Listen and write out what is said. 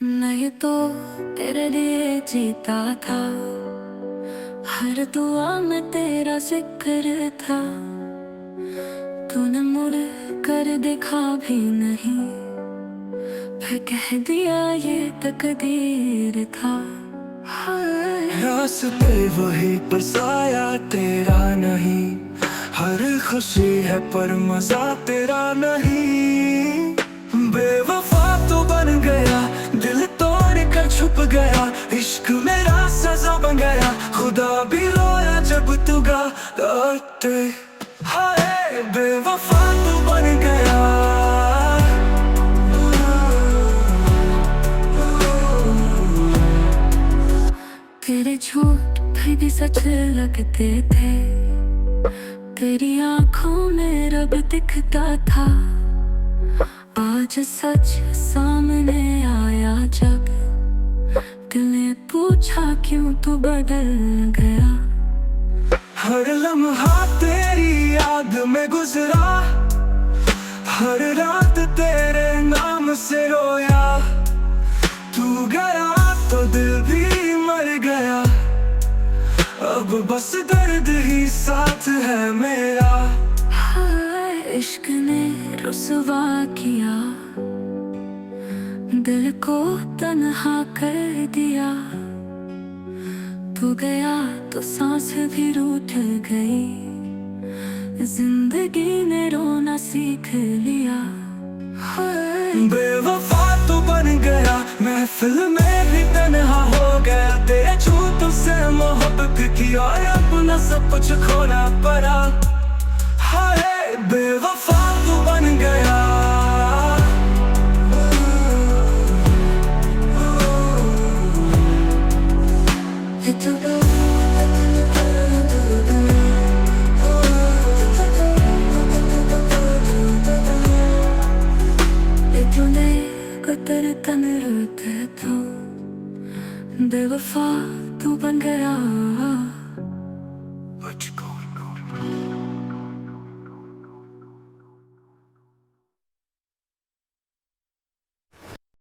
मैं तो तेरे लिए जीता था, हर दुआ में तेरा जिक्र था। तूने मुड़ कर देखा भी नहीं, फिर कह दिया ये तकदीर था। रास्ते वही पर साया तेरा नहीं, हर खुशी है पर मजा तेरा नहीं। बेवफा तो बन गया, दिल तोड़ कर छुप गया, इश्क मेरा सजा बन गया। खुदा भी रोया जब तू गाते, हाय बेवफा तो बन गया। तेरे झूठ भी सच लगते थे, तेरी आंखों में रब दिखता था। आज सच सामने आया जब, दिल ने पूछा क्यों तू बदल गया। हर लम्हा तेरी याद में गुजरा, हर रात तेरे नाम से रोया। तू गया तो दिल भी मर गया, अब बस दर्द ही साथ है मेरा। हाय इश्क ने रुसवा किया, दिल को तन्हा कर दिया। तू गया तो सांस भी रूठ गई, जिंदगी ने रोना सीख लिया। बेवफा तो बन गया, महफिल में भी तन्हा हो गया। तेरे झूठों से मोहब्बत की और अपना सब कुछ खोना पड़ा। हाय बेवफा तो बन गया। तेरे तन रोते तो बेवफा तू बन गया।